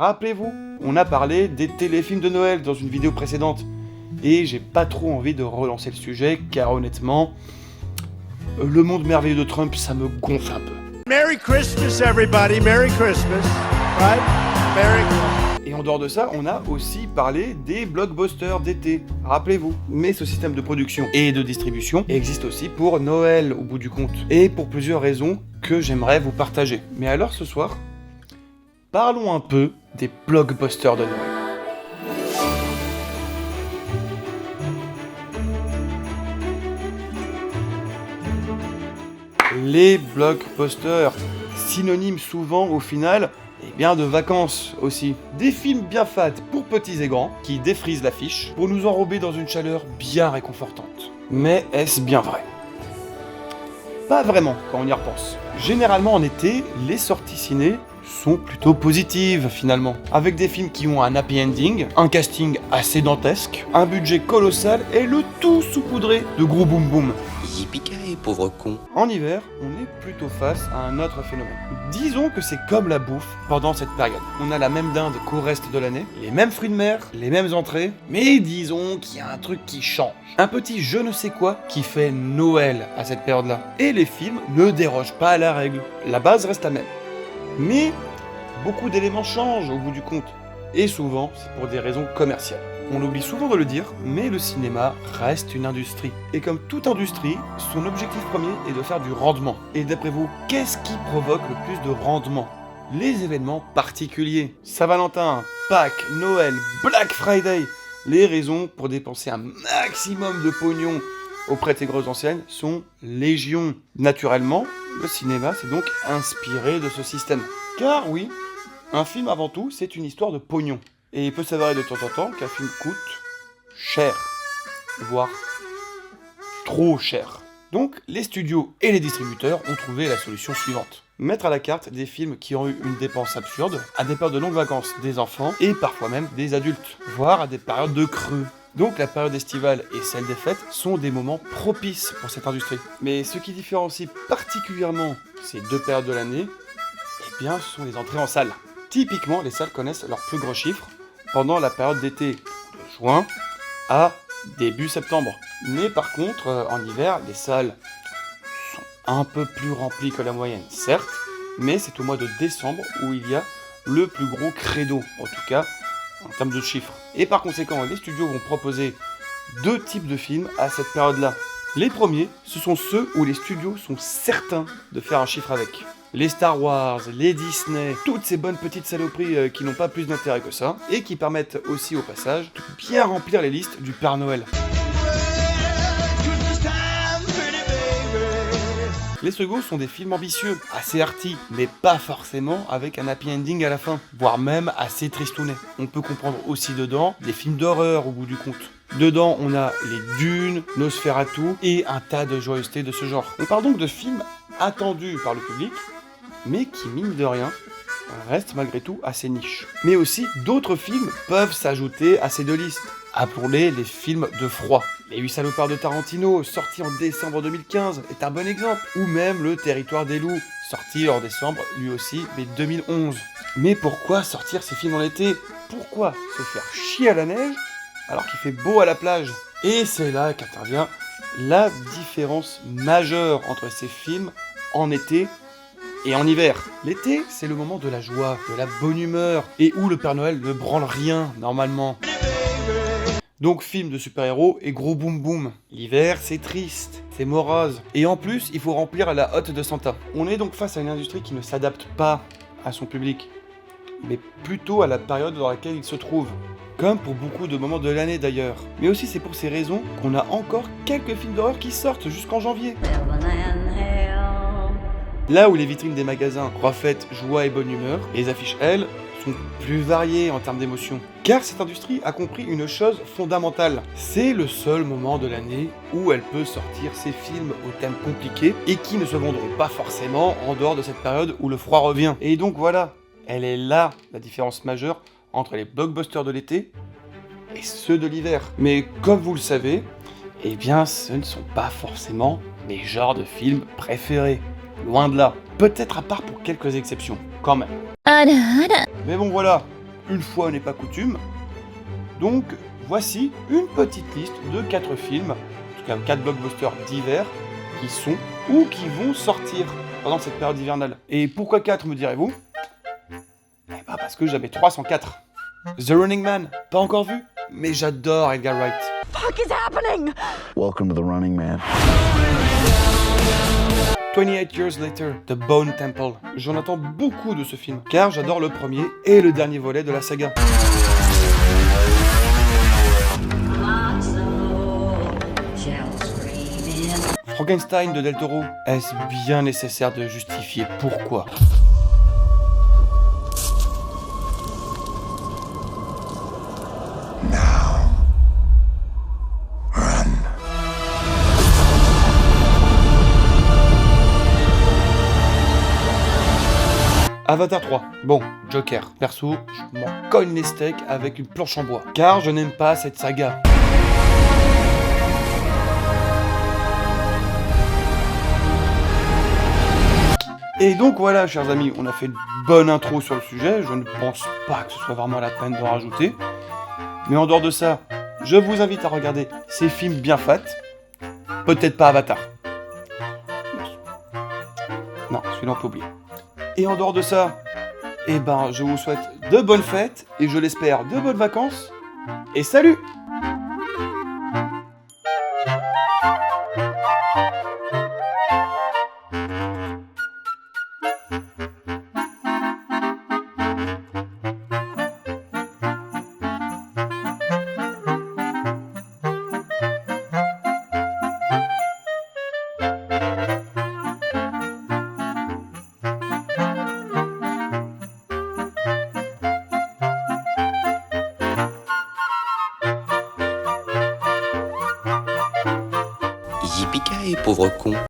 Rappelez-vous, on a parlé des téléfilms de Noël dans une vidéo précédente. Et j'ai pas trop envie de relancer le sujet, car honnêtement, le monde merveilleux de Trump, ça me gonfle un peu. Merry Christmas, everybody. Merry Christmas. Right? Merry Christmas. Et en dehors de ça, on a aussi parlé des blockbusters d'été, rappelez-vous. Mais ce système de production et de distribution existe aussi pour Noël, au bout du compte. Et pour plusieurs raisons que j'aimerais vous partager. Mais alors ce soir, parlons un peu des blockbusters de Noël. Les blockbusters, synonyme souvent au final, et bien de vacances aussi. Des films bien fat pour petits et grands, qui défrisent l'affiche, pour nous enrober dans une chaleur bien réconfortante. Mais est-ce bien vrai? Pas vraiment, quand on y repense. Généralement en été, les sorties ciné sont plutôt positives finalement, avec des films qui ont un happy ending, un casting assez dantesque, un budget colossal et le tout saupoudré de gros boom boom. Yippee-ki-yay, pauvre con. En hiver, on est plutôt face à un autre phénomène. Disons que c'est comme la bouffe pendant cette période. On a la même dinde qu'au reste de l'année, les mêmes fruits de mer, les mêmes entrées, mais disons qu'il y a un truc qui change. Un petit je ne sais quoi qui fait Noël à cette période-là. Et les films ne dérogent pas à la règle. La base reste la même. Mais beaucoup d'éléments changent au bout du compte. Et souvent, c'est pour des raisons commerciales. On oublie souvent de le dire, mais le cinéma reste une industrie. Et comme toute industrie, son objectif premier est de faire du rendement. Et d'après vous, qu'est-ce qui provoque le plus de rendement? Les événements particuliers. Saint-Valentin, Pâques, Noël, Black Friday. Les raisons pour dépenser un maximum de pognon auprès de ces grosses enseignes sont légion. Naturellement, le cinéma s'est donc inspiré de ce système. Car oui, un film avant tout, c'est une histoire de pognon. Et il peut s'avérer de temps en temps qu'un film coûte cher, voire trop cher. Donc les studios et les distributeurs ont trouvé la solution suivante. Mettre à la carte des films qui ont eu une dépense absurde à des périodes de longues vacances des enfants et parfois même des adultes, voire à des périodes de creux. Donc la période estivale et celle des fêtes sont des moments propices pour cette industrie. Mais ce qui différencie particulièrement ces deux périodes de l'année, eh bien, ce sont les entrées en salle. Typiquement, les salles connaissent leurs plus gros chiffres pendant la période d'été, de juin à début septembre. Mais par contre, en hiver, les salles sont un peu plus remplies que la moyenne, certes, mais c'est au mois de décembre où il y a le plus gros credo, en tout cas en termes de chiffres. Et par conséquent, les studios vont proposer deux types de films à cette période-là. Les premiers, ce sont ceux où les studios sont certains de faire un chiffre avec. Les Star Wars, les Disney, toutes ces bonnes petites saloperies qui n'ont pas plus d'intérêt que ça, et qui permettent aussi au passage de bien remplir les listes du Père Noël. Les seconds sont des films ambitieux, assez arty, mais pas forcément avec un happy ending à la fin, voire même assez tristounet. On peut comprendre aussi dedans des films d'horreur au bout du compte. Dedans, on a les Dunes, Nosferatu et un tas de joyeusetés de ce genre. On parle donc de films attendus par le public, mais qui, mine de rien, restent malgré tout assez niche. Mais aussi, d'autres films peuvent s'ajouter à ces deux listes. Appelons-les les films de froid. Les 8 salopards de Tarantino, sorti en décembre 2015, est un bon exemple. Ou même Le Territoire des loups, sorti en décembre, lui aussi, mais 2011. Mais pourquoi sortir ces films en été? Pourquoi se faire chier à la neige alors qu'il fait beau à la plage? Et c'est là qu'intervient la différence majeure entre ces films en été et en hiver. L'été, c'est le moment de la joie, de la bonne humeur, et où le Père Noël ne branle rien, normalement. Donc film de super-héros et gros boum boum. L'hiver, c'est triste, c'est morose. Et en plus, il faut remplir la hotte de Santa. On est donc face à une industrie qui ne s'adapte pas à son public, mais plutôt à la période dans laquelle il se trouve. Comme pour beaucoup de moments de l'année d'ailleurs. Mais aussi c'est pour ces raisons qu'on a encore quelques films d'horreur qui sortent jusqu'en janvier. Là où les vitrines des magasins reflètent joie et bonne humeur, les affiches, elles, sont plus variées en termes d'émotions. Car cette industrie a compris une chose fondamentale. C'est le seul moment de l'année où elle peut sortir ses films aux thèmes compliqués et qui ne se vendront pas forcément en dehors de cette période où le froid revient. Et donc voilà, elle est là la différence majeure entre les blockbusters de l'été et ceux de l'hiver. Mais comme vous le savez, eh bien ce ne sont pas forcément mes genres de films préférés. Loin de là. Peut-être à part pour quelques exceptions, quand même. Mais bon voilà, une fois n'est pas coutume. Donc, voici une petite liste de 4 films, en tout cas 4 blockbusters divers, qui sont ou qui vont sortir pendant cette période hivernale. Et pourquoi 4, me direz-vous? Eh ben parce que j'avais 304. The Running Man, pas encore vu, mais j'adore Edgar Wright. Fuck is happening? Welcome to the Running Man. 28 Years Later, The Bone Temple. J'en attends beaucoup de ce film, car j'adore le premier et le dernier volet de la saga. Frankenstein de Del Toro. Est-ce bien nécessaire de justifier pourquoi? Avatar 3. Bon, Joker. Perso, je m'en cogne les steaks avec une planche en bois, car je n'aime pas cette saga. Et donc voilà, chers amis, on a fait une bonne intro sur le sujet, je ne pense pas que ce soit vraiment la peine d'en rajouter. Mais en dehors de ça, je vous invite à regarder ces films bien fat. Peut-être pas Avatar. Non, celui-là on peut oublier. Et en dehors de ça, eh ben, je vous souhaite de bonnes fêtes, et je l'espère, de bonnes vacances. Et salut! Yippee-ki-yay, pauvre con.